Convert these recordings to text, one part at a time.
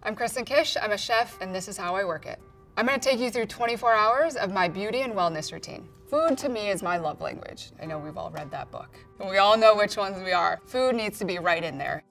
I'm Kristen Kish, I'm a chef, and this is how I work it. I'm gonna take you through 24 hours of my beauty and wellness routine. Food to me is my love language. I know we've all read that book. And we all know which ones we are. Food needs to be right in there.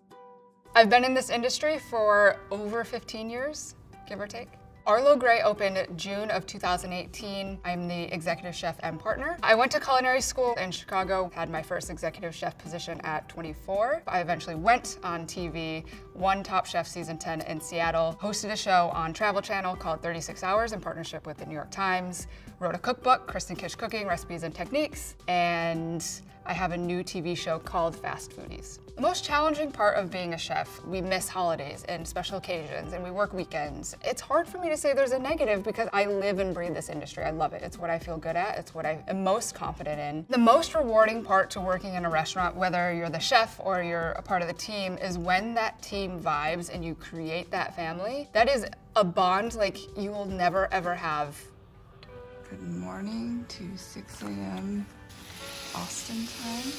I've been in this industry for over 15 years, give or take. Arlo Gray opened June of 2018. I'm the executive chef and partner. I went to culinary school in Chicago, had my first executive chef position at 24. I eventually went on TV, won Top Chef Season 10 in Seattle, hosted a show on Travel Channel called 36 Hours in partnership with the New York Times, wrote a cookbook, Kristen Kish Cooking, Recipes and Techniques, and I have a new TV show called Fast Foodies. The most challenging part of being a chef, we miss holidays and special occasions and we work weekends. It's hard for me to say there's a negative because I live and breathe this industry. I love it. It's what I feel good at. It's what I am most confident in. The most rewarding part to working in a restaurant, whether you're the chef or you're a part of the team, is when that team vibes and you create that family. That is a bond like you will never ever have. Good morning to 6 a.m. Austin time.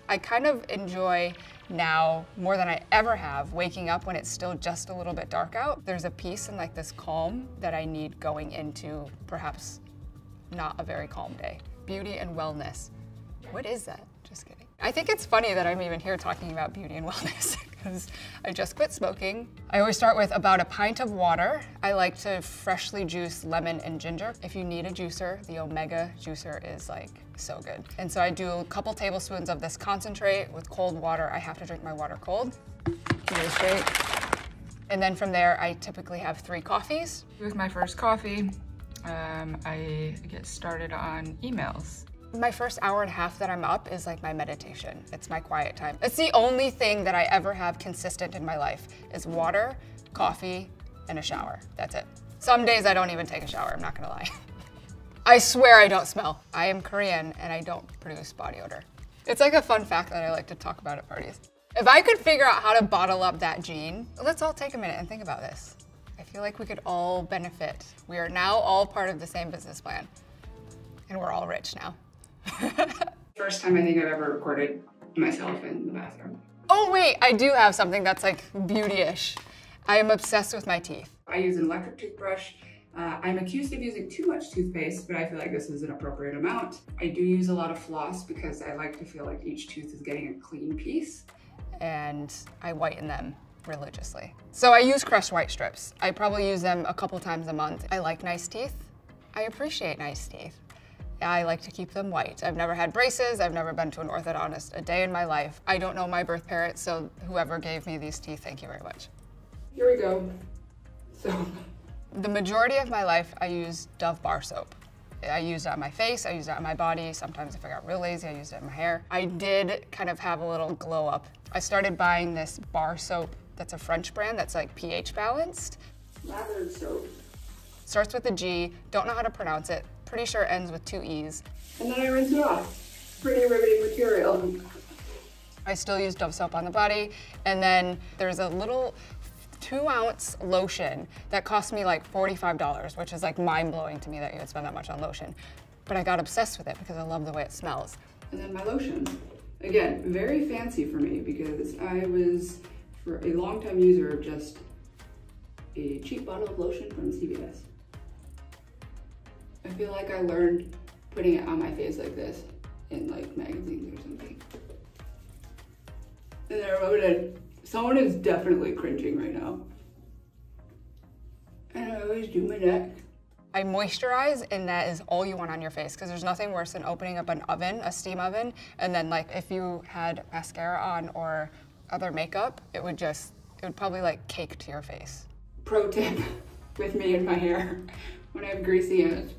I kind of enjoy now, more than I ever have, waking up when it's still just a little bit dark out. There's a peace and like this calm that I need going into perhaps not a very calm day. Beauty and wellness. What is that? Just kidding. I think it's funny that I'm even here talking about beauty and wellness because I just quit smoking. I always start with about a pint of water. I like to freshly juice lemon and ginger. If you need a juicer, the Omega juicer is like so good. And so I do a couple tablespoons of this concentrate with cold water. I have to drink my water cold. Keep it straight. And then from there, I typically have 3 coffees. With my first coffee, I get started on emails. My first hour and a half that I'm up is like my meditation. It's my quiet time. It's the only thing that I ever have consistent in my life is water, coffee, and a shower. That's it. Some days I don't even take a shower, I'm not gonna lie. I swear I don't smell. I am Korean and I don't produce body odor. It's like a fun fact that I like to talk about at parties. If I could figure out how to bottle up that gene, let's all take a minute and think about this. I feel like we could all benefit. We are now all part of the same business plan. And we're all rich now. First time I think I've ever recorded myself in the bathroom. Oh wait, I do have something that's like beauty-ish. I am obsessed with my teeth. I use an electric toothbrush. I'm accused of using too much toothpaste, but I feel like this is an appropriate amount. I do use a lot of floss because I like to feel like each tooth is getting a clean piece. And I whiten them religiously. So I use crushed white strips. I probably use them a couple times a month. I like nice teeth. I appreciate nice teeth. I like to keep them white. I've never had braces. I've never been to an orthodontist a day in my life. I don't know my birth parents, so whoever gave me these teeth, thank you very much. Here we go. So, the majority of my life, I use Dove bar soap. I use it on my face, I use it on my body. Sometimes if I got real lazy, I used it in my hair. I did kind of have a little glow up. I started buying this bar soap that's a French brand that's like pH balanced. Lathered soap. Starts with a G, don't know how to pronounce it. Pretty sure it ends with 2 E's. And then I rinse it off. Pretty riveting material. I still use Dove soap on the body. And then there's a little 2-ounce lotion that cost me like $45, which is like mind-blowing to me that you would spend that much on lotion. But I got obsessed with it because I love the way it smells. And then my lotion. Again, very fancy for me because I was, for a long time user, of just a cheap bottle of lotion from CVS. I feel like I learned putting it on my face like this in like magazines or something. And then I wrote it, someone is definitely cringing right now. And I always do my neck. I moisturize, and that is all you want on your face because there's nothing worse than opening up an oven, a steam oven, and then like if you had mascara on or other makeup, it would probably like cake to your face. Pro tip with me and my hair, when I have greasy ends,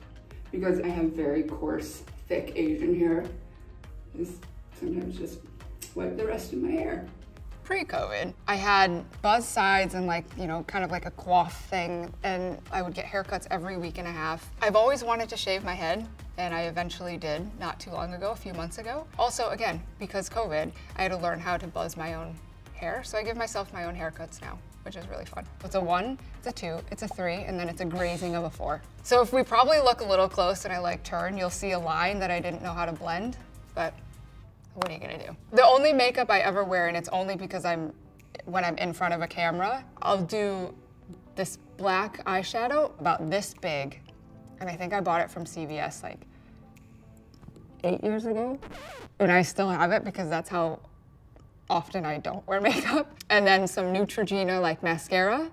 because I have very coarse, thick Asian hair, is sometimes just wipe the rest of my hair. Pre-COVID, I had buzz sides and like, you know, kind of like a coif thing, and I would get haircuts every week and a half. I've always wanted to shave my head, and I eventually did not too long ago, a few months ago. Also, again, because COVID, I had to learn how to buzz my own hair, so I give myself my own haircuts now, which is really fun. It's a 1, it's a 2, it's a 3, and then it's a grazing of a 4. So if we probably look a little close and I like turn, you'll see a line that I didn't know how to blend, but what are you gonna do? The only makeup I ever wear, and it's only because I'm when I'm in front of a camera. I'll do this black eyeshadow about this big, and I think I bought it from CVS like 8 years ago, and I still have it because that's how often I don't wear makeup. And then some Neutrogena like mascara,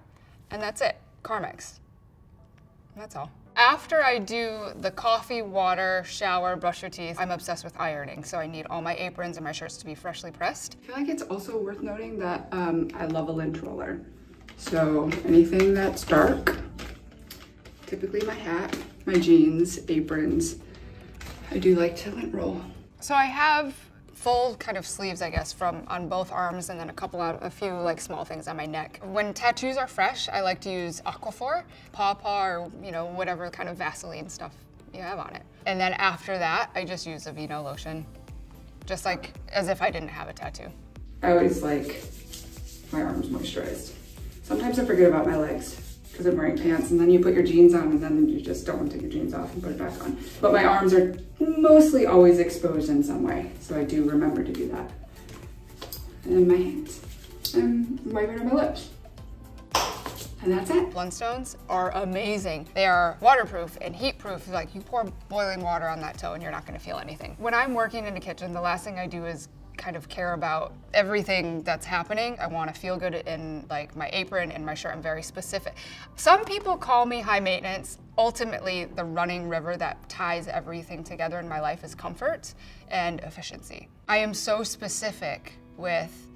and that's it, Carmex. That's all. After I do the coffee, water, shower, brush your teeth, I'm obsessed with ironing, so I need all my aprons and my shirts to be freshly pressed. I feel like it's also worth noting that I love a lint roller. So anything that's dark, typically my hat, my jeans, aprons, I do like to lint roll. So I have full kind of sleeves, I guess, from on both arms, and then a few like small things on my neck. When tattoos are fresh, I like to use Aquaphor, Paw, or whatever kind of Vaseline stuff you have on it. And then after that, I just use Aveeno lotion, just like as if I didn't have a tattoo. I always like my arms moisturized. Sometimes I forget about my legs because I'm wearing pants, and then you put your jeans on and then you just don't want to take your jeans off and put it back on. But my arms are mostly always exposed in some way, so I do remember to do that. And then my hands. I'm wiping on my lips. And that's it. Blundstones are amazing. They are waterproof and heat proof. Like, you pour boiling water on that toe and you're not gonna feel anything. When I'm working in the kitchen, the last thing I do is kind of care about everything that's happening. I want to feel good in like my apron and my shirt. I'm very specific. Some people call me high maintenance. Ultimately, the running river that ties everything together in my life is comfort and efficiency. I am so specific with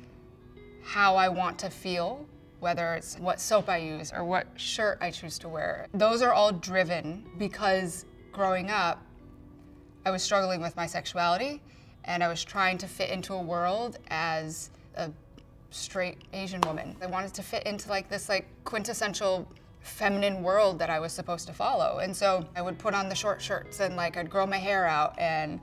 how I want to feel, whether it's what soap I use or what shirt I choose to wear. Those are all driven because growing up, I was struggling with my sexuality, and I was trying to fit into a world as a straight Asian woman. I wanted to fit into like this like quintessential feminine world that I was supposed to follow. And so I would put on the short shirts, and like I'd grow my hair out, and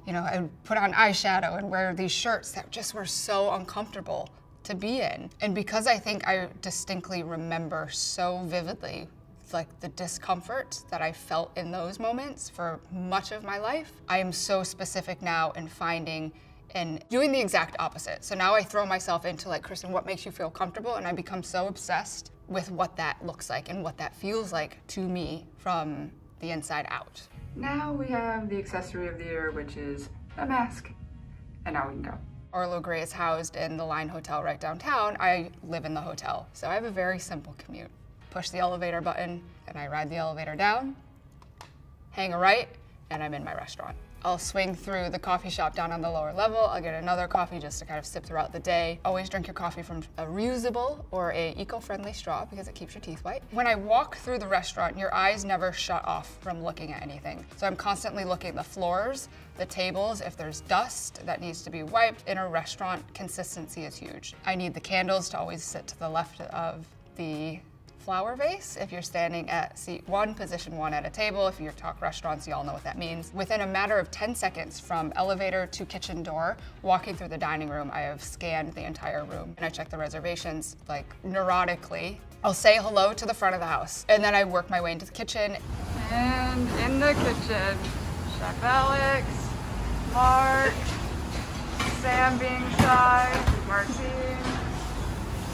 I would put on eyeshadow and wear these shirts that just were so uncomfortable to be in. And because I think I distinctly remember so vividly like the discomfort that I felt in those moments for much of my life, I am so specific now in finding and doing the exact opposite. So now I throw myself into like, Kristen, what makes you feel comfortable? And I become so obsessed with what that looks like and what that feels like to me from the inside out. Now we have the accessory of the year, which is a mask. And now we can go. Arlo Gray is housed in the Line Hotel right downtown. I live in the hotel, so I have a very simple commute. Push the elevator button, and I ride the elevator down, hang a right, and I'm in my restaurant. I'll swing through the coffee shop down on the lower level. I'll get another coffee just to kind of sip throughout the day. Always drink your coffee from a reusable or a eco-friendly straw because it keeps your teeth white. When I walk through the restaurant, your eyes never shut off from looking at anything. So I'm constantly looking at the floors, the tables, if there's dust that needs to be wiped. In a restaurant, consistency is huge. I need the candles to always sit to the left of the flower vase. If you're standing at seat 1, position 1 at a table. If you talk restaurants, you all know what that means. Within a matter of 10 seconds from elevator to kitchen door, walking through the dining room, I have scanned the entire room and I check the reservations like neurotically. I'll say hello to the front of the house and then I work my way into the kitchen. And in the kitchen, Chef Alex, Mark, Sam being shy, Martine,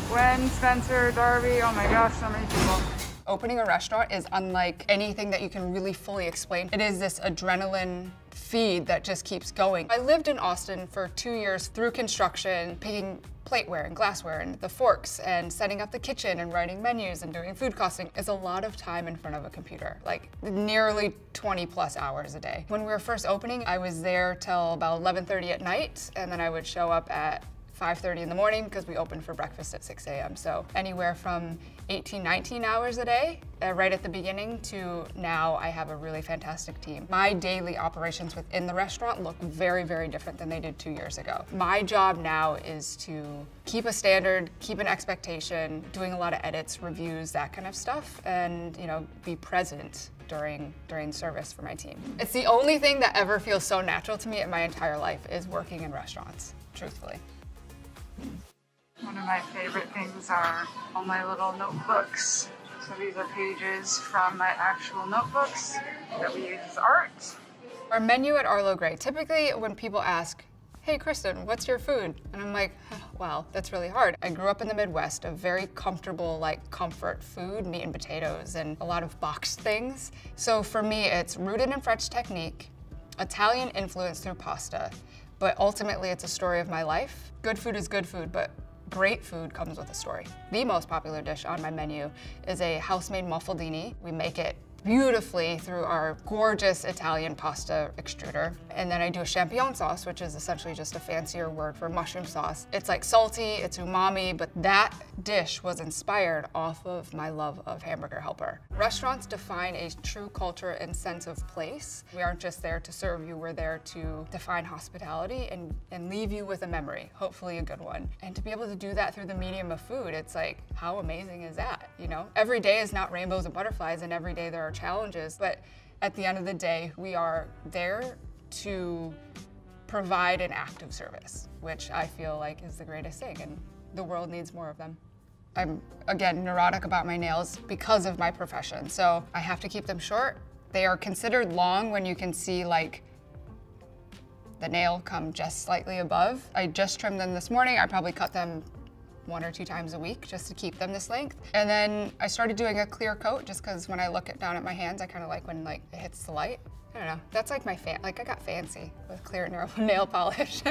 Gwen, Spencer, Darby, oh my gosh, so many people. Opening a restaurant is unlike anything that you can really fully explain. It is this adrenaline feed that just keeps going. I lived in Austin for 2 years through construction, picking plateware and glassware and the forks and setting up the kitchen and writing menus and doing food costing. Is a lot of time in front of a computer, like nearly 20 plus hours a day. When we were first opening, I was there till about 11:30 at night, and then I would show up at 5:30 in the morning because we opened for breakfast at 6 a.m. So anywhere from 18, 19 hours a day, right at the beginning, to now I have a really fantastic team. My daily operations within the restaurant look very, very different than they did 2 years ago. My job now is to keep a standard, keep an expectation, doing a lot of edits, reviews, that kind of stuff, and be present during service for my team. It's the only thing that ever feels so natural to me in my entire life is working in restaurants, truthfully. One of my favorite things are all my little notebooks. So these are pages from my actual notebooks that we use as art. Our menu at Arlo Gray, typically when people ask, hey Kristen, what's your food? And I'm like, oh, wow, that's really hard. I grew up in the Midwest, a very comfortable, like comfort food, meat and potatoes, and a lot of boxed things. So for me, it's rooted in French technique, Italian influence through pasta, but ultimately it's a story of my life. Good food is good food, but great food comes with a story. The most popular dish on my menu is a house-made muffaldini. We make it beautifully through our gorgeous Italian pasta extruder. And then I do a champignon sauce, which is essentially just a fancier word for mushroom sauce. It's like salty, it's umami, but that dish was inspired off of my love of Hamburger Helper. Restaurants define a true culture and sense of place. We aren't just there to serve you, we're there to define hospitality and leave you with a memory, hopefully a good one. And to be able to do that through the medium of food, it's like, how amazing is that, you know? Every day is not rainbows and butterflies, and every day there are challenges, but at the end of the day, we are there to provide an act of service, which I feel like is the greatest thing, and the world needs more of them. I'm, again, neurotic about my nails because of my profession, so I have to keep them short. They are considered long when you can see like the nail come just slightly above. I just trimmed them this morning. I probably cut them 1 or 2 times a week just to keep them this length. And then I started doing a clear coat just because when I look down at my hands, I kind of like when like it hits the light. I don't know, that's like my like I got fancy with clear nail polish.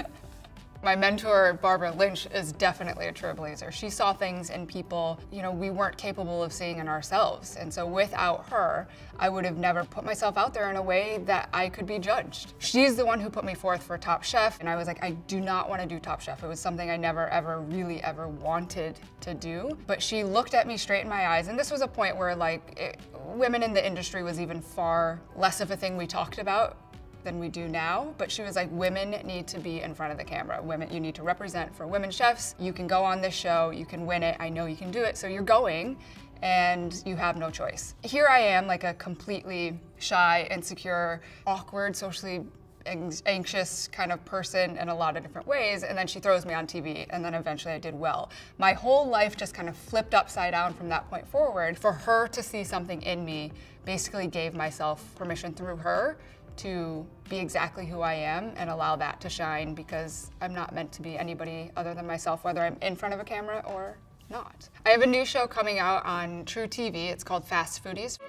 My mentor, Barbara Lynch, is definitely a trailblazer. She saw things in people, you know, we weren't capable of seeing in ourselves. And so without her, I would have never put myself out there in a way that I could be judged. She's the one who put me forth for Top Chef. And I was like, I do not want to do Top Chef. It was something I never, ever, really ever wanted to do. But she looked at me straight in my eyes. And this was a point where like women in the industry was even far less of a thing we talked about than we do now, but she was like, women need to be in front of the camera. Women, you need to represent for women chefs. You can go on this show, you can win it, I know you can do it, so you're going, and you have no choice. Here I am, like a completely shy, insecure, awkward, socially anxious kind of person in a lot of different ways, and then she throws me on TV, and then eventually I did well. My whole life just kind of flipped upside down from that point forward. For her to see something in me basically gave myself permission through her to be exactly who I am and allow that to shine, because I'm not meant to be anybody other than myself, whether I'm in front of a camera or not. I have a new show coming out on True TV. It's called Fast Foodies.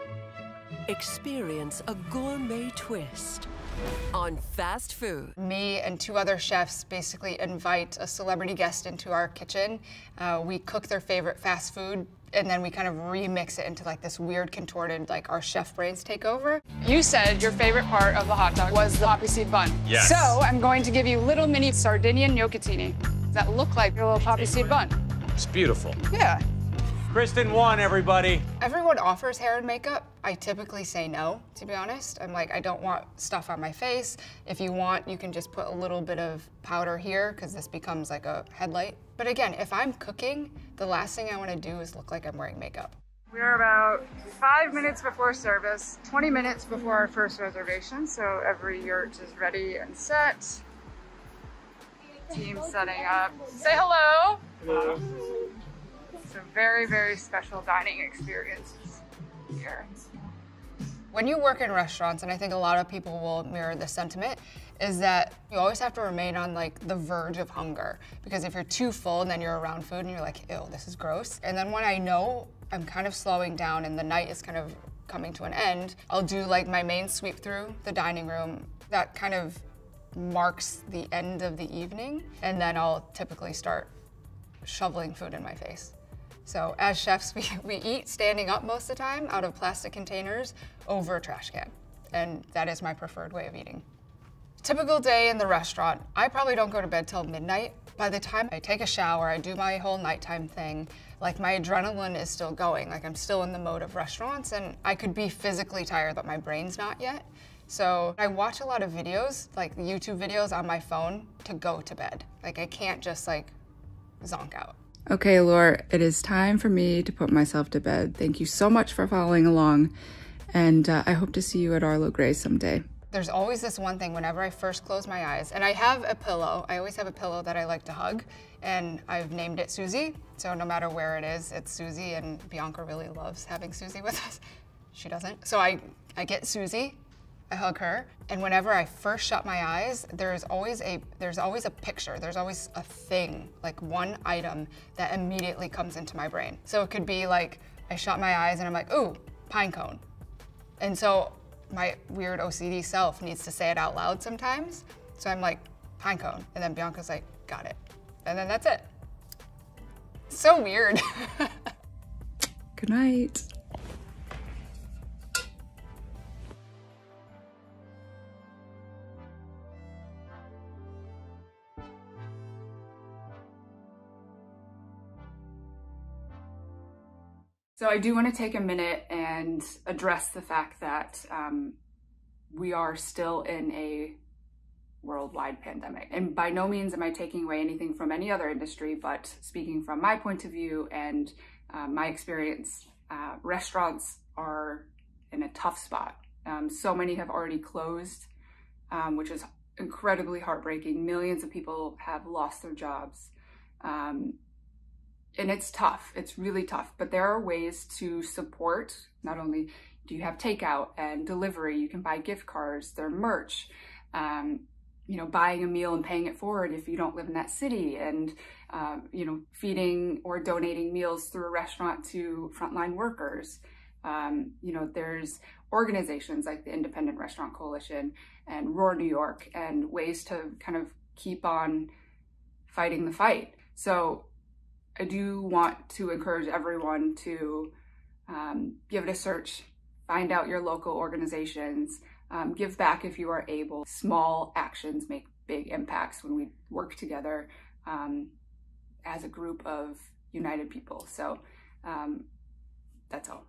Experience a gourmet twist on fast food. Me and 2 other chefs basically invite a celebrity guest into our kitchen. We cook their favorite fast food, and then we kind of remix it into like this weird contorted, like our chef brains take over. You said your favorite part of the hot dog was the poppy seed bun. Yes. So I'm going to give you little mini Sardinian gnocchettini that look like your little poppy seed bun. It's beautiful. Yeah. Kristen won, everybody. Everyone offers hair and makeup. I typically say no, to be honest. I'm like, I don't want stuff on my face. If you want, you can just put a little bit of powder here, because this becomes like a headlight. But again, if I'm cooking, the last thing I want to do is look like I'm wearing makeup. We are about 5 minutes before service, 20 minutes before our first reservation, so every yurt is ready and set. Team setting up. Say hello. Hello. It's a very, very special dining experience here. When you work in restaurants, and I think a lot of people will mirror this sentiment, is that you always have to remain on like the verge of hunger. Because if you're too full and then you're around food and you're like, ew, this is gross. And then when I know I'm kind of slowing down and the night is kind of coming to an end, I'll do like my main sweep through the dining room. That kind of marks the end of the evening. And then I'll typically start shoveling food in my face. So as chefs, we eat standing up most of the time out of plastic containers over a trash can. And that is my preferred way of eating. Typical day in the restaurant, I probably don't go to bed till midnight. By the time I take a shower, I do my whole nighttime thing, like my adrenaline is still going, like I'm still in the mode of restaurants, and I could be physically tired, but my brain's not yet. So I watch a lot of videos, like YouTube videos on my phone to go to bed. Like I can't just like zonk out. Okay, Laura, it is time for me to put myself to bed. Thank you so much for following along, and I hope to see you at Arlo Gray someday. There's always this one thing whenever I first close my eyes, and I have a pillow. I always have a pillow that I like to hug, and I've named it Susie. So no matter where it is, it's Susie, and Bianca really loves having Susie with us. She doesn't. So I get Susie, I hug her, and whenever I first shut my eyes, there's always a picture, there's always a thing, like one item that immediately comes into my brain. So it could be like, I shut my eyes and I'm like, ooh, pine cone. And so my weird OCD self needs to say it out loud sometimes. So I'm like, pine cone, and then Bianca's like, got it. And then that's it. So weird. Good night. So I do want to take a minute and address the fact that we are still in a worldwide pandemic. And by no means am I taking away anything from any other industry, but speaking from my point of view and my experience, restaurants are in a tough spot. So many have already closed, which is incredibly heartbreaking. Millions of people have lost their jobs. And it's tough, it's really tough, but there are ways to support. Not only do you have takeout and delivery, you can buy gift cards, their merch, you know, buying a meal and paying it forward if you don't live in that city, and, you know, feeding or donating meals through a restaurant to frontline workers. You know, there's organizations like the Independent Restaurant Coalition and Roar New York, and ways to kind of keep on fighting the fight. So I do want to encourage everyone to give it a search, find out your local organizations, give back if you are able. Small actions make big impacts when we work together as a group of united people. So that's all.